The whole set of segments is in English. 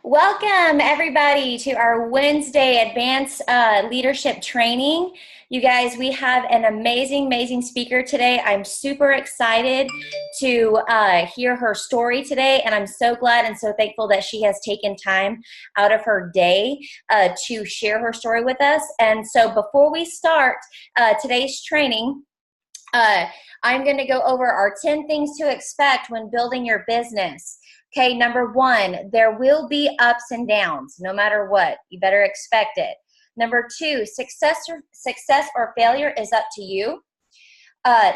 Welcome, everybody, to our Wednesday Advanced Leadership Training. You guys, we have an amazing speaker today. I'm super excited to hear her story today, and I'm so glad and so thankful that she has taken time out of her day to share her story with us. And so before we start today's training, I'm going to go over our 10 things to expect when building your business. Okay, number one, there will be ups and downs, no matter what. You better expect it. Number two, success or failure is up to you.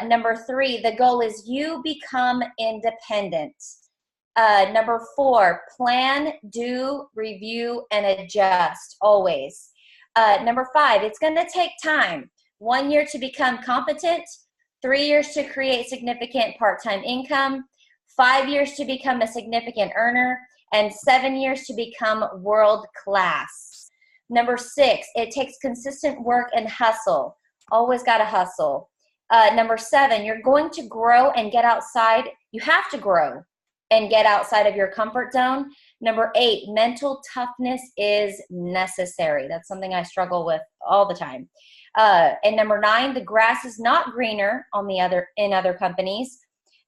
Number three, the goal is you become independent. Number four, plan, do, review, and adjust always. Number five, it's going to take time. 1 year to become competent, 3 years to create significant part-time income, 5 years to become a significant earner, and 7 years to become world class. Number six, it takes consistent work and hustle. Always got to hustle. Number seven, you're going to grow and get outside. You have to grow and get outside of your comfort zone. Number eight, mental toughness is necessary. That's something I struggle with all the time. And number nine, the grass is not greener in other companies.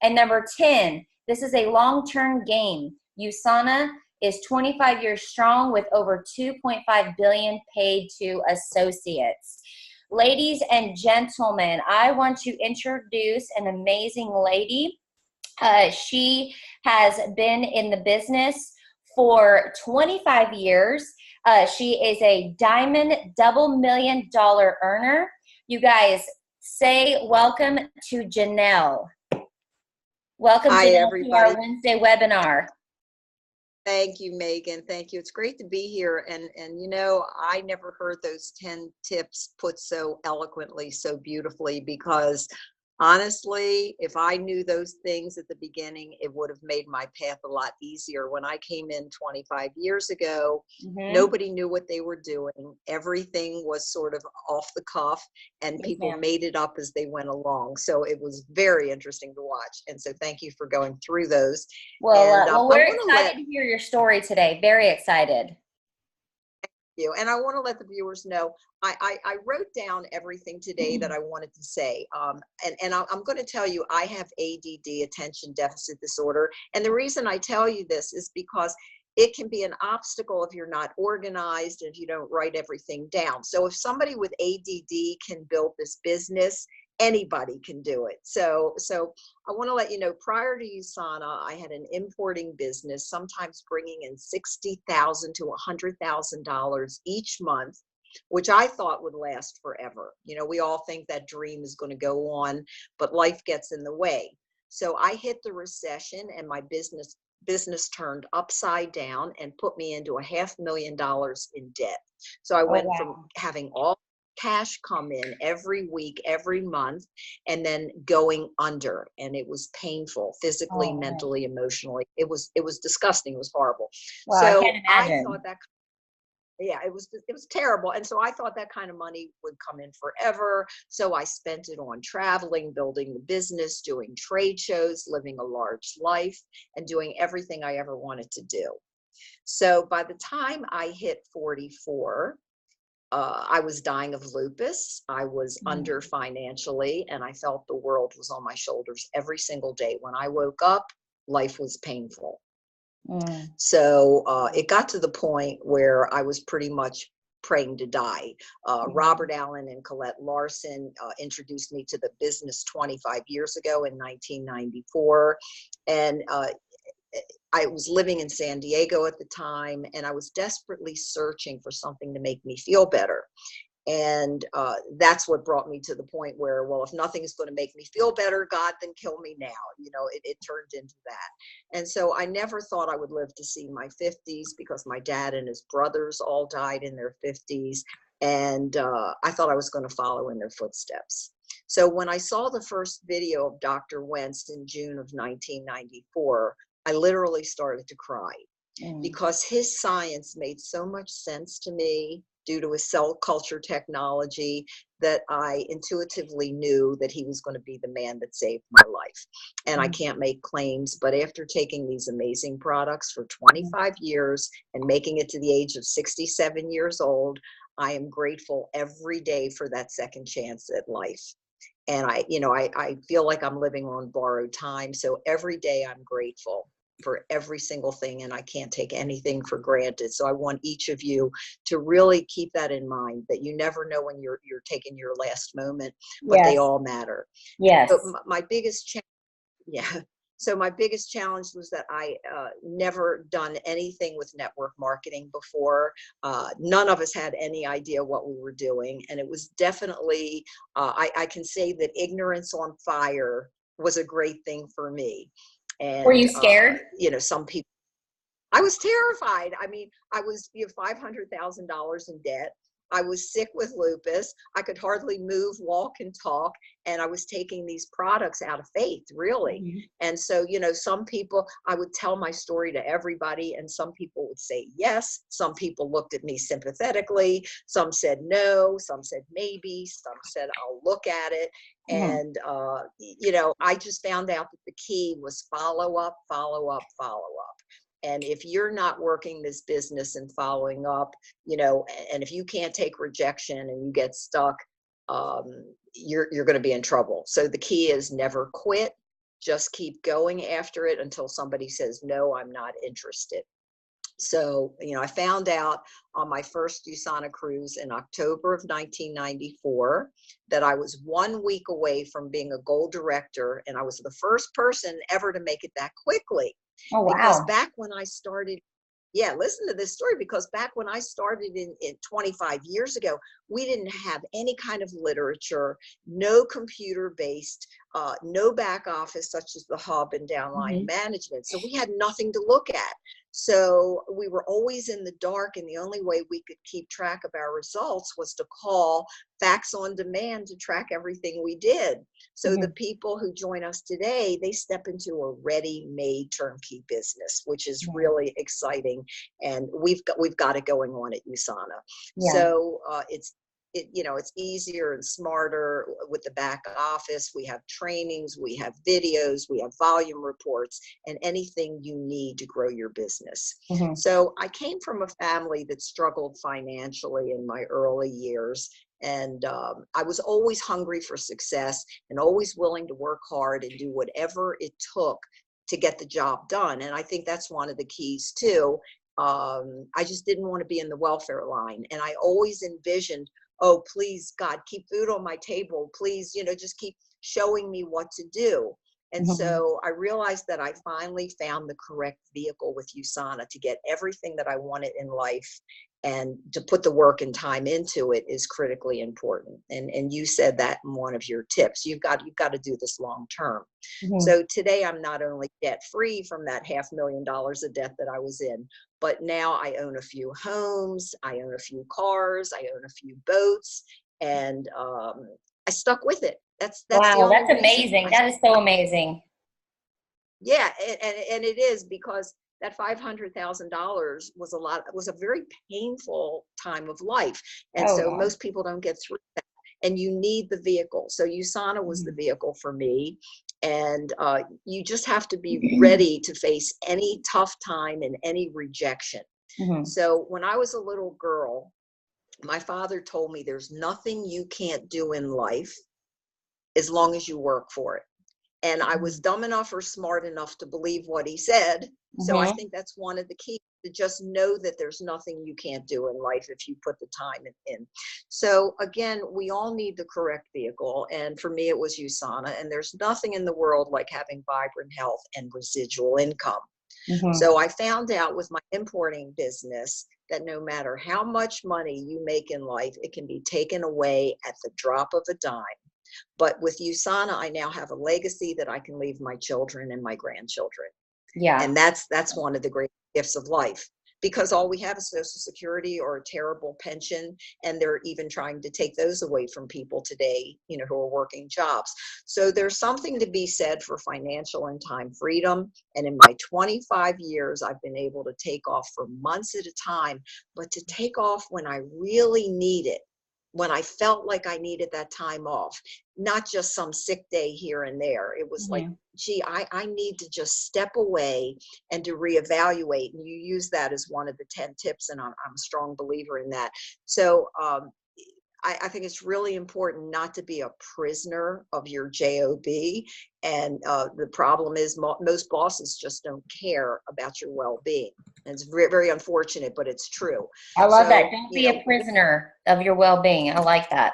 And number 10, this is a long-term game. USANA is 25 years strong with over $2.5 billion paid to associates. Ladies and gentlemen, I want to introduce an amazing lady. She has been in the business for 25 years. She is a diamond double $1 million earner. You guys, say welcome to Janelle. Welcome Hi, to everybody. our Wednesday webinar. Thank you, Megan. Thank you. It's great to be here. And you know, I never heard those 10 tips put so eloquently, so beautifully, because honestly, if I knew those things at the beginning, it would have made my path a lot easier. When I came in 25 years ago, nobody knew what they were doing. Everything was sort of off the cuff, and people made it up as they went along. So it was very interesting to watch. And so thank you for going through those. Well, we're excited to hear your story today. Very excited. You. And I want to let the viewers know, I wrote down everything today that I wanted to say. And I'm going to tell you, I have ADD, attention deficit disorder. And the reason I tell you this is because it can be an obstacle if you're not organized, if you don't write everything down. So if somebody with ADD can build this business, anybody can do it. So I want to let you know, prior to USANA, I had an importing business, sometimes bringing in $60,000 to $100,000 each month, which I thought would last forever. You know, we all think that dream is going to go on, but life gets in the way. So I hit the recession, and my business turned upside down and put me into $500,000 in debt. So I went from having all cash come in every week, every month, and then going under. And it was painful, physically, mentally, emotionally. It was disgusting. It was horrible. Wow, so I can't imagine. I thought that, it was terrible. And so I thought that kind of money would come in forever. So I spent it on traveling, building the business, doing trade shows, living a large life, and doing everything I ever wanted to do. So by the time I hit 44, I was dying of lupus. I was under financially, and I felt the world was on my shoulders every single day. When I woke up, life was painful. So it got to the point where I was pretty much praying to die. Robert Allen and Colette Larson introduced me to the business 25 years ago in 1994. And I was living in San Diego at the time, and I was desperately searching for something to make me feel better. And that's what brought me to the point where, well, if nothing is going to make me feel better, God, then kill me now. You know, it turned into that. And so I never thought I would live to see my 50s, because my dad and his brothers all died in their 50s. And I thought I was going to follow in their footsteps. So when I saw the first video of Dr. Wentz in June of 1994, I literally started to cry, because his science made so much sense to me. due to his cell culture technology, that I intuitively knew that he was going to be the man that saved my life. And I can't make claims, but after taking these amazing products for 25 years and making it to the age of 67 years old, I am grateful every day for that second chance at life. And I feel like I'm living on borrowed time. So every day I'm grateful for every single thing, and I can't take anything for granted. So I want each of you to really keep that in mind, that you never know when you're taking your last moment, but they Yes. all matter. Yes. So my biggest challenge, yeah. So my biggest challenge was that I never done anything with network marketing before. None of us had any idea what we were doing. And it was definitely, I can say that ignorance on fire was a great thing for me. Were And, you scared? some people, I was terrified. I mean, I was $500,000 in debt. I was sick with lupus. I could hardly move, walk, and talk. And I was taking these products out of faith, really. And so, some people, I would tell my story to everybody, and some people would say yes. Some people looked at me sympathetically. Some said no. Some said maybe. Some said, I'll look at it. And, I just found out that the key was follow up, follow up, follow up. And if you're not working this business and following up, and if you can't take rejection and you get stuck, you're going to be in trouble. So the key is never quit. Just keep going after it until somebody says, no, I'm not interested. So, I found out on my first USANA cruise in October of 1994 that I was 1 week away from being a gold director. And I was the first person ever to make it that quickly. Oh, wow. Because back when I started, listen to this story, because back when I started in 25 years ago, we didn't have any kind of literature, no computer-based, no back office such as the hub and downline management. So we had nothing to look at. So we were always in the dark, and the only way we could keep track of our results was to call Fax on Demand to track everything we did. So the people who join us today, they step into a ready-made turnkey business, which is really exciting, and we've got it going on at USANA. So it's easier and smarter with the back office. We have trainings, we have videos, we have volume reports, and anything you need to grow your business. So I came from a family that struggled financially in my early years. And I was always hungry for success and always willing to work hard and do whatever it took to get the job done. And I think that's one of the keys too. I just didn't want to be in the welfare line. And I always envisioned, oh, please, God, keep food on my table. Please, just keep showing me what to do. And so I realized that I finally found the correct vehicle with USANA to get everything that I wanted in life, and to put the work and time into it is critically important. And you said that in one of your tips. You've got to do this long term. So today I'm not only debt free from that $500,000 of debt that I was in, but now I own a few homes, I own a few cars, I own a few boats, and I stuck with it. That's wow, the only that's amazing. That is so amazing. Yeah, and it is, because that $500,000 was a very painful time of life. And so most people don't get through that. And you need the vehicle. So USANA was the vehicle for me. And you just have to be ready to face any tough time and any rejection. So when I was a little girl, my father told me there's nothing you can't do in life as long as you work for it. And I was dumb enough or smart enough to believe what he said. So I think that's one of the keys, to just know that there's nothing you can't do in life if you put the time in. So again, we all need the correct vehicle. And for me, it was USANA. And there's nothing in the world like having vibrant health and residual income. So I found out with my importing business that no matter how much money you make in life, it can be taken away at the drop of a dime. But with USANA, I now have a legacy that I can leave my children and my grandchildren. And that's one of the great gifts of life. because all we have is Social Security or a terrible pension, and they're even trying to take those away from people today, who are working jobs. So there's something to be said for financial and time freedom. And in my 25 years, I've been able to take off for months at a time, but to take off when I really need it, when I felt like I needed that time off, not just some sick day here and there. It was like, gee, I need to just step away and to reevaluate. And you use that as one of the 10 tips, and I'm a strong believer in that. So I think it's really important not to be a prisoner of your job. And the problem is most bosses just don't care about your well-being. And it's very, very unfortunate, but it's true. I love that. Don't be a prisoner of your well-being. I like that.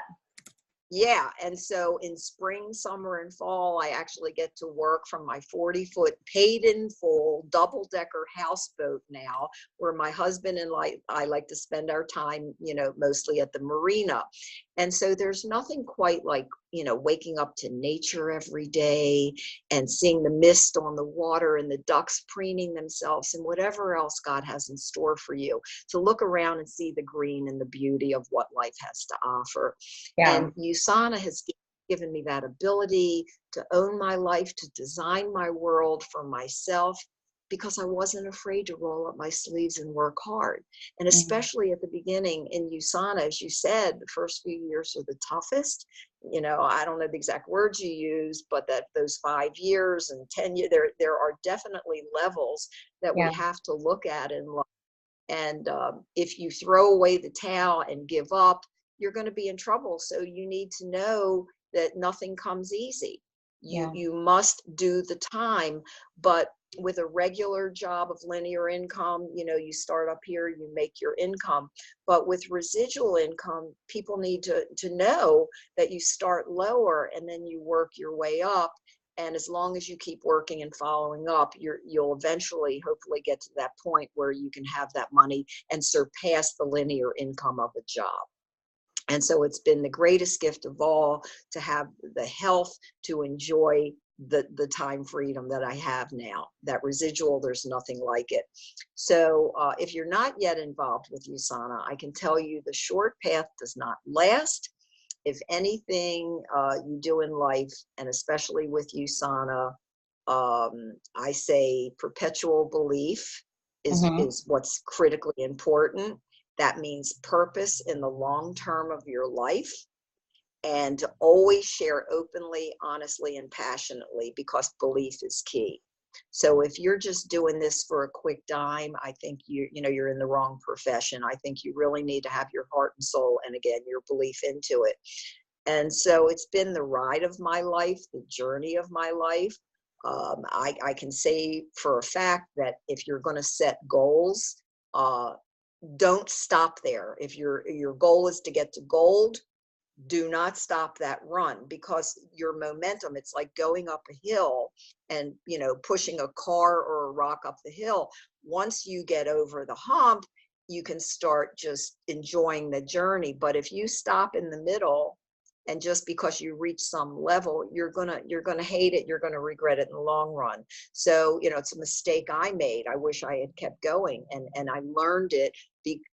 Yeah. And so in spring, summer, and fall, I actually get to work from my 40-foot paid in full double-decker houseboat now, where my husband and I like to spend our time, mostly at the marina. And so there's nothing quite like, waking up to nature every day and seeing the mist on the water and the ducks preening themselves and whatever else God has in store for you, to look around and see the green and the beauty of what life has to offer. Yeah. And USANA has given me that ability to own my life, to design my world for myself, because I wasn't afraid to roll up my sleeves and work hard. And especially at the beginning in USANA, as you said, the first few years are the toughest. I don't know the exact words you use, but that those 5 years and 10 years, there are definitely levels that we have to look at in life. And if you throw away the towel and give up, you're going to be in trouble. So you need to know that nothing comes easy. You must do the time, but with a regular job of linear income, you start up here, you make your income. But with residual income, people need to know that you start lower and then you work your way up. And as long as you keep working and following up, you'll eventually, hopefully, get to that point where you can have that money and surpass the linear income of a job. And so it's been the greatest gift of all to have the health to enjoy the time freedom that I have now. That residual, there's nothing like it. So if you're not yet involved with USANA, I can tell you the short path does not last. If anything you do in life, and especially with USANA, I say perpetual belief is what's critically important. That means purpose in the long term of your life, and to always share openly, honestly, and passionately, because belief is key. So if you're just doing this for a quick dime, I think you're in the wrong profession. I think you really need to have your heart and soul, and again, your belief into it. And so it's been the ride of my life, the journey of my life. I can say for a fact that if you're going to set goals, don't stop there. If your goal is to get to gold, do not stop that run, because your momentum, it's like going up a hill and pushing a car or a rock up the hill. Once you get over the hump, you can start just enjoying the journey. But if you stop in the middle, and just because you reach some level, you're gonna hate it, you're gonna regret it in the long run. So it's a mistake I made. I wish I had kept going, and I learned it.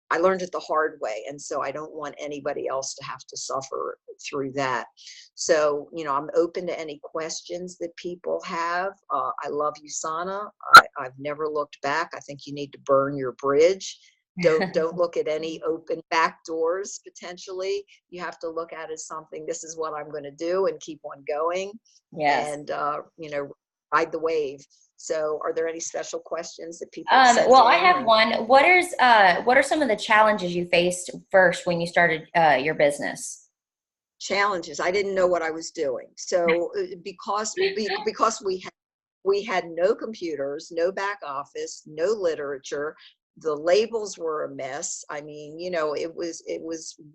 I learned it the hard way, and so I don't want anybody else to have to suffer through that. So I'm open to any questions that people have. I love USANA. I've never looked back. I think you need to burn your bridge. Don't look at any open back doors potentially. You have to look at it as something, this is what I'm going to do, and keep on going. Yes. And ride the wave. So are there any special questions that people well, I have one. What are some of the challenges you faced first when you started your business? Challenges. I didn't know what I was doing. So because we had no computers, no back office, no literature, the labels were a mess. I mean, it was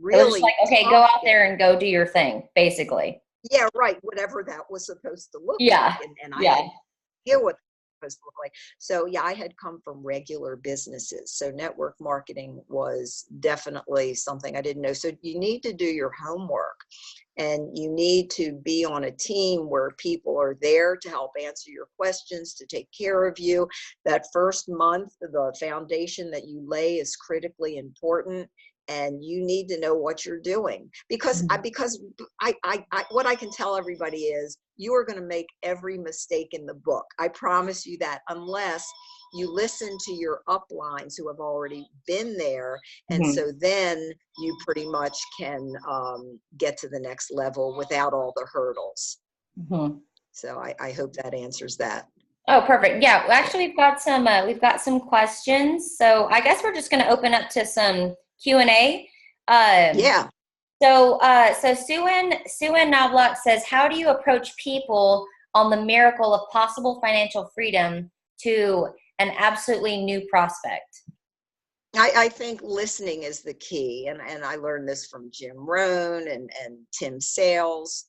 really, it was like, okay, go out there and go do your thing, basically. Yeah, right. Whatever that was supposed to look like. And I had to deal with what it was supposed to look like. So yeah, I had come from regular businesses. So network marketing was definitely something I didn't know. So you need to do your homework. And you need to be on a team where people are there to help answer your questions, to take care of you. That first month, the foundation that you lay is critically important, and you need to know what you're doing, because what I can tell everybody is you are going to make every mistake in the book. I promise you that, unless you listen to your uplines who have already been there. And so then you pretty much can get to the next level without all the hurdles. So I hope that answers that. Oh, perfect. Yeah, well, actually, we've got some questions. So I guess we're just going to open up to some Q&A. Yeah. So Sue-Ann Knobloch says, how do you approach people on the miracle of possible financial freedom to an absolutely new prospect? I think listening is the key. And I learned this from Jim Rohn and Tim Sales.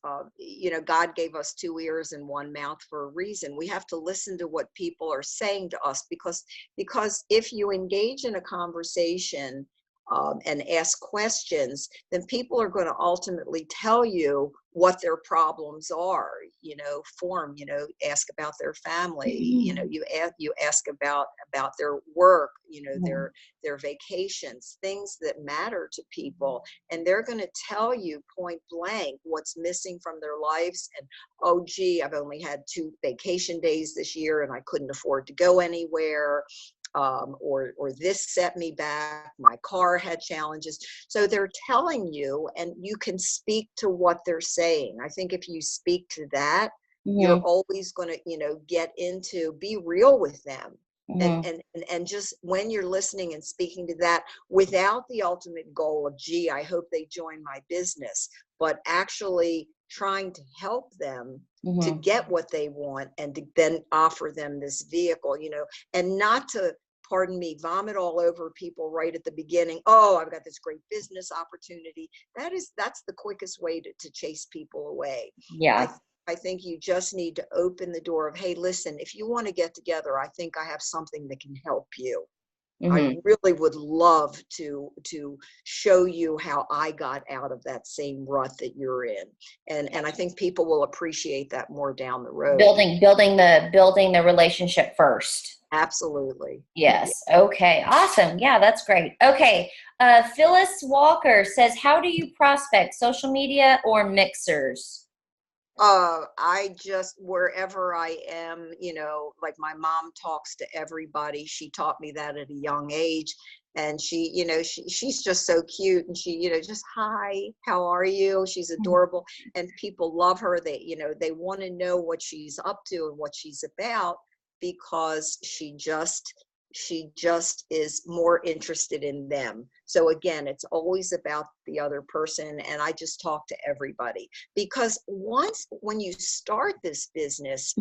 God gave us 2 ears and 1 mouth for a reason. We have to listen to what people are saying to us, because if you engage in a conversation and ask questions, then people are going to ultimately tell you what their problems are. Ask about their family. You ask about their work. Their vacations, things that matter to people, and they're going to tell you point blank what's missing from their lives. And, oh gee, I've only had 2 vacation days this year and I couldn't afford to go anywhere. Or this set me back, my car had challenges. So they're telling you, and you can speak to what they're saying. I think if you speak to that, you're always going to, get into, be real with them. And just when you're listening and speaking to that, without the ultimate goal of, gee, I hope they join my business, but actually trying to help them to get what they want, and to then offer them this vehicle, and not to, pardon me, vomit all over people right at the beginning. Oh, I've got this great business opportunity. That's the quickest way to chase people away. Yeah. I think you just need to open the door of, hey, listen, if you want to get together, I think I have something that can help you. I really would love to show you how I got out of that same rut that you're in. And I think people will appreciate that more down the road. Building the relationship first. Absolutely. Yes. Okay. Awesome. Yeah, that's great. Okay. Phyllis Walker says, how do you prospect, social media or mixers? I just, wherever I am, like my mom talks to everybody. She taught me that at a young age. And she's just so cute. And she, just, hi, how are you? She's adorable. And people love her. They want to know what she's up to and what she's about, because she just is more interested in them. So again, it's always about the other person. And I just talk to everybody, because when you start this business,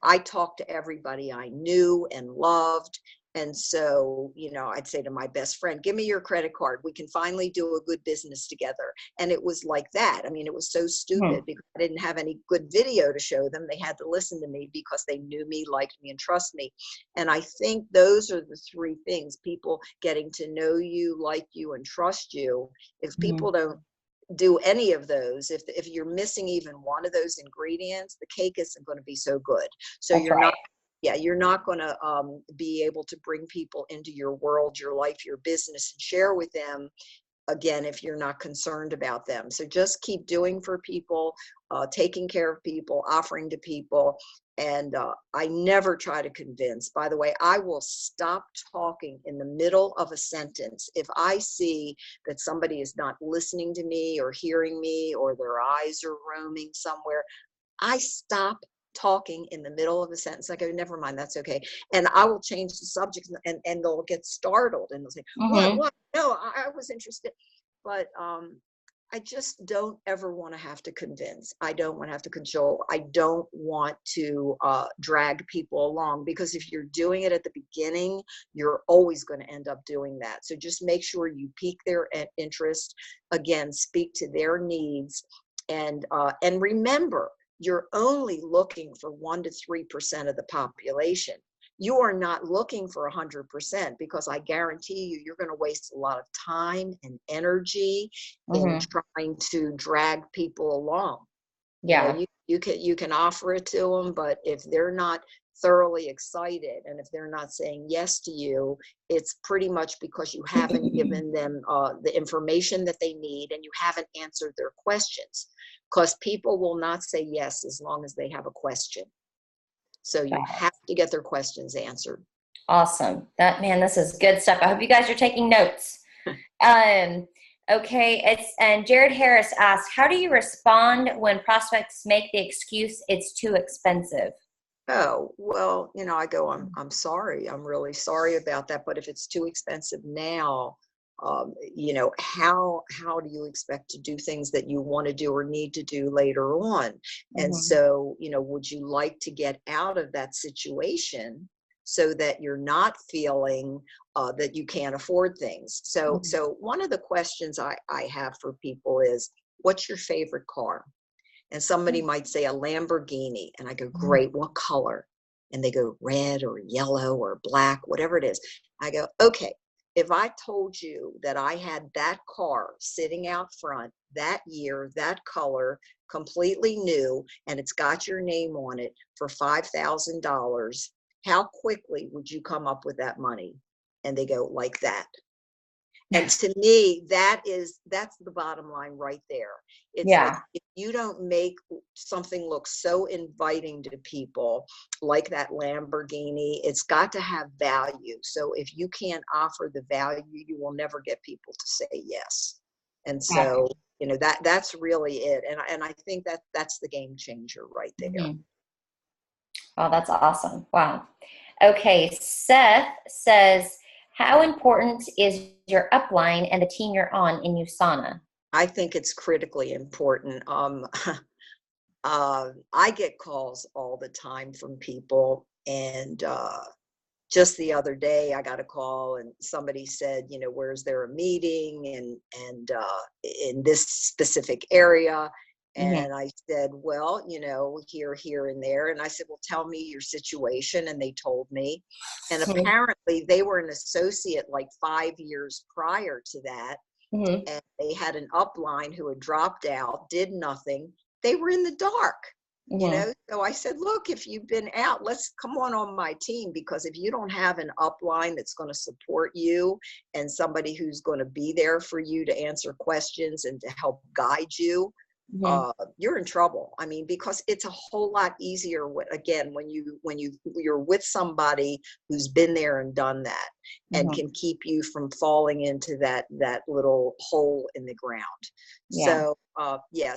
I talked to everybody I knew and loved. And so, I'd say to my best friend, give me your credit card. We can finally do a good business together. And it was like that. I mean, it was so stupid because I didn't have any good video to show them. They had to listen to me because they knew me, liked me, and trust me. And I think those are the 3 things: people getting to know you, like you, and trust you. If people don't do any of those, if you're missing even one of those ingredients, the cake isn't going to be so good. So That's right. you're not going to be able to bring people into your world, your life, your business, and share with them, again, if you're not concerned about them. So just keep doing for people, taking care of people, offering to people. And I never try to convince. By the way, I will stop talking in the middle of a sentence if I see that somebody is not listening to me or hearing me, or their eyes are roaming somewhere. I stop talking in the middle of a sentence. I go, never mind, that's okay. And I will change the subject, and they'll get startled and they'll say, what? No, I was interested. But I just don't ever want to have to convince. I don't want to have to cajole. I don't want to drag people along, because if you're doing it at the beginning, you're always going to end up doing that. So just make sure you pique their interest. Again, speak to their needs, and remember, you're only looking for 1 to 3% of the population. you are not looking for 100%, because I guarantee you, you're going to waste a lot of time and energy in Mm-hmm. trying to drag people along. Yeah. You can offer it to them, but if they're not thoroughly excited and if they're not saying yes to you, it's pretty much because you haven't given them the information that they need, and you haven't answered their questions, because people will not say yes as long as they have a question. So you have to get their questions answered. Awesome. This is good stuff. I hope you guys are taking notes. Um, okay. And Jared Harris asked, how do you respond when prospects make the excuse it's too expensive? Oh, well, I go, I'm sorry. I'm really sorry about that. But if it's too expensive now, how do you expect to do things that you want to do or need to do later on? And Mm-hmm. so, would you like to get out of that situation so that you're not feeling that you can't afford things? So, Mm-hmm. so one of the questions I have for people is, what's your favorite car? And somebody might say a Lamborghini, and I go, great, what color? And they go, red or yellow or black, whatever it is. I go, okay, if I told you that I had that car sitting out front that year, that color, completely new, and it's got your name on it for $5,000, how quickly would you come up with that money? And they go, like that. And to me, that's the bottom line right there. It's like, Yeah. if you don't make something look so inviting to people, like that Lamborghini, it's got to have value. So if you can't offer the value, you will never get people to say yes. And so, that's really it. And I think that's the game changer right there. Mm-hmm. Oh, that's awesome. Wow. Okay. Seth says, how important is your upline and the team you're on in USANA? I think it's critically important. I get calls all the time from people, and just the other day I got a call, and somebody said, where's there a meeting, and in this specific area. Mm-hmm. And I said, well, here and there. And I said, well, tell me your situation. And they told me. And apparently they were an associate like 5 years prior to that. Mm-hmm. And they had an upline who had dropped out, did nothing. They were in the dark. Mm-hmm. So I said, look, if you've been out, let's come on my team, because if you don't have an upline that's going to support you and somebody who's going to be there for you to answer questions and to help guide you, Mm-hmm. you're in trouble. I mean, because it's a whole lot easier when you're with somebody who's been there and done that, and Mm-hmm. can keep you from falling into that little hole in the ground. Yeah. So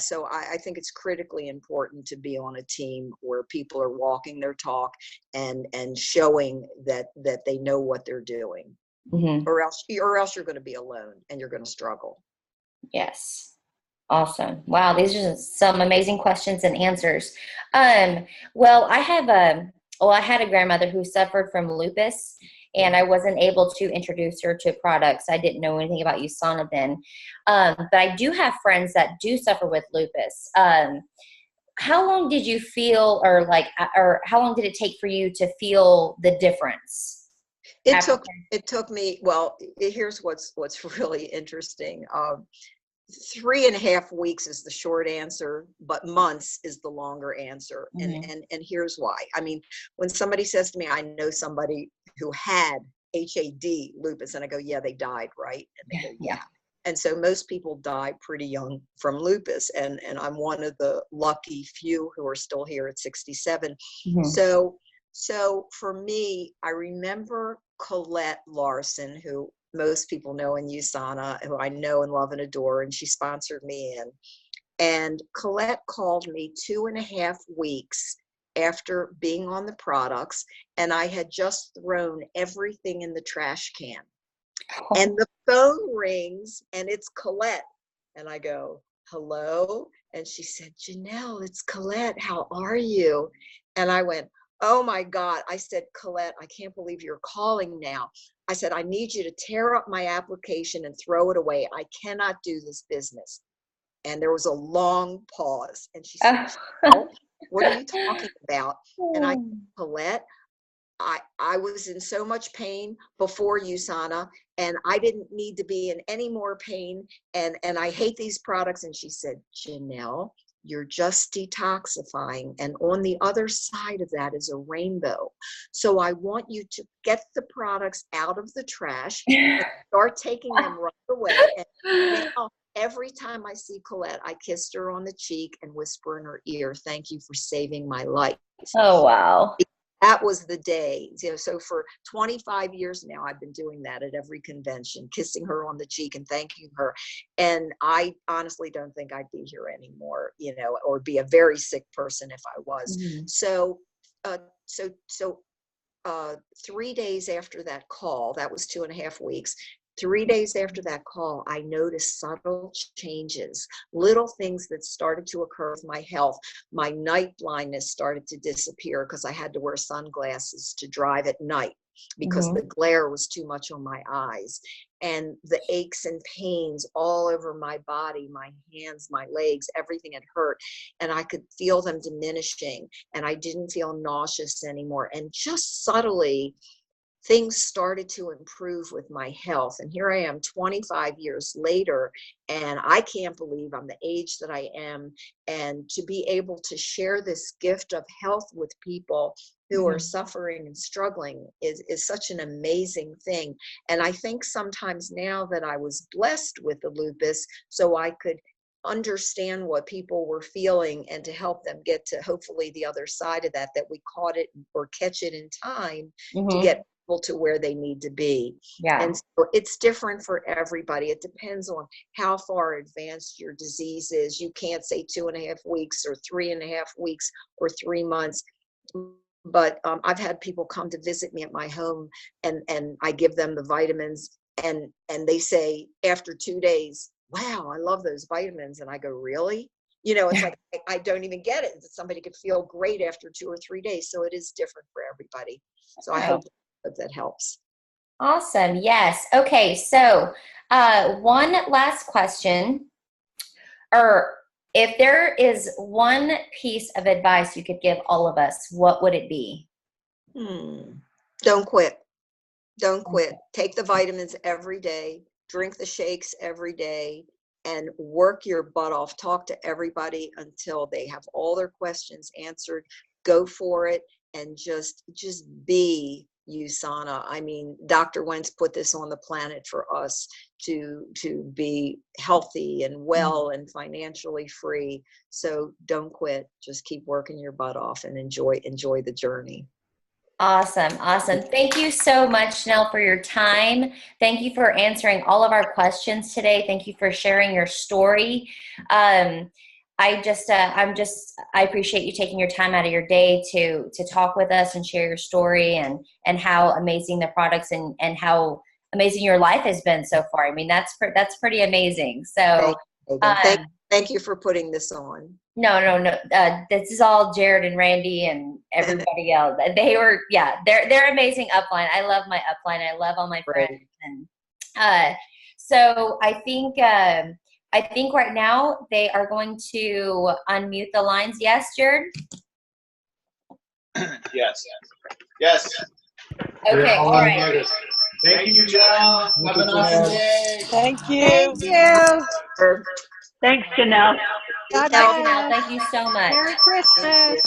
so I think it's critically important to be on a team where people are walking their talk and showing that they know what they're doing, Mm-hmm. or else you're going to be alone and you're going to struggle. Yes. Awesome. Wow. These are some amazing questions and answers. Well, I had a grandmother who suffered from lupus, and I wasn't able to introduce her to products. I didn't know anything about USANA then. But I do have friends that do suffer with lupus. How long did you feel, or how long did it take for you to feel the difference? It After, took me, well, here's what's really interesting. 3.5 weeks is the short answer, but months is the longer answer. And Mhm. here's why. I mean, when somebody says to me, I know somebody who had HAD, lupus, and I go, yeah, they died, right? And they go, Yeah. yeah. And so most people die pretty young from lupus, and I'm one of the lucky few who are still here at 67. Mhm. So for me, I remember Colette Larson, who most people know in USANA, who I know and love and adore, and she sponsored me in. And Colette called me 2.5 weeks after being on the products, and I had just thrown everything in the trash can. And the phone rings, and it's Colette. And I go, hello? And she said, Janelle, it's Colette. How are you? And I went, oh my God. I said, Colette, I can't believe you're calling now. I said, I need you to tear up my application and throw it away. I cannot do this business. And there was a long pause. And she said, Oh. Janelle, what are you talking about? And I, Colette, I was in so much pain before USANA, and I didn't need to be in any more pain. And I hate these products. And she said, Janelle, you're just detoxifying. And on the other side of that is a rainbow. So I want you to get the products out of the trash and start taking them right away. And now, every time I see Colette, I kissed her on the cheek and whisper in her ear, thank you for saving my life. Oh, wow. That was the day. So for 25 years now, I've been doing that at every convention, kissing her on the cheek and thanking her. And I honestly don't think I'd be here anymore, or be a very sick person if I was. Mm-hmm. So 3 days after that call, that was 2.5 weeks. 3 days after that call, I noticed subtle changes, little things that started to occur with my health. My night blindness started to disappear because I had to wear sunglasses to drive at night because the glare was too much on my eyes. And the aches and pains all over my body, my hands, my legs, everything had hurt. And I could feel them diminishing, and I didn't feel nauseous anymore. And just subtly, things started to improve with my health. And here I am 25 years later, and I can't believe I'm the age that I am. And to be able to share this gift of health with people who are suffering and struggling is such an amazing thing. And I think sometimes now that I was blessed with the lupus, so I could understand what people were feeling and to help them get to hopefully the other side of that we caught it or catch it in time to get to where they need to be. Yeah. And so it's different for everybody. It depends on how far advanced your disease is. You can't say 2.5 weeks or 3.5 weeks or 3 months. But I've had people come to visit me at my home, and I give them the vitamins, and they say after 2 days, wow, I love those vitamins. And I go, really? It's like, I don't even get it. That somebody could feel great after 2 or 3 days. So it is different for everybody. So I hope that helps. Awesome. Yes. Okay. So one last question, or if there is one piece of advice you could give all of us, what would it be? Don't quit. Don't quit. Take the vitamins every day. Drink the shakes every day, and work your butt off. Talk to everybody until they have all their questions answered. Go for it, and just be USANA. I mean, Dr. Wentz put this on the planet for us to be healthy and well and financially free. So don't quit. Just keep working your butt off and enjoy the journey. Awesome. Thank you so much, Janelle, for your time. Thank you for answering all of our questions today. Thank you for sharing your story. I appreciate you taking your time out of your day to talk with us and share your story and how amazing the products and how amazing your life has been so far. I mean, that's pretty amazing. So thank you for putting this on. No. This is all Jared and Randy and everybody else. They're amazing upline. I love my upline. I love all my friends. And so I think right now they are going to unmute the lines. Yes, Jared? Yes. Okay, all right. Thank you, Janelle. Have an awesome day. Thank you. Thanks, Janelle. Janelle, thank you so much. Merry Christmas.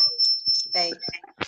Thank you.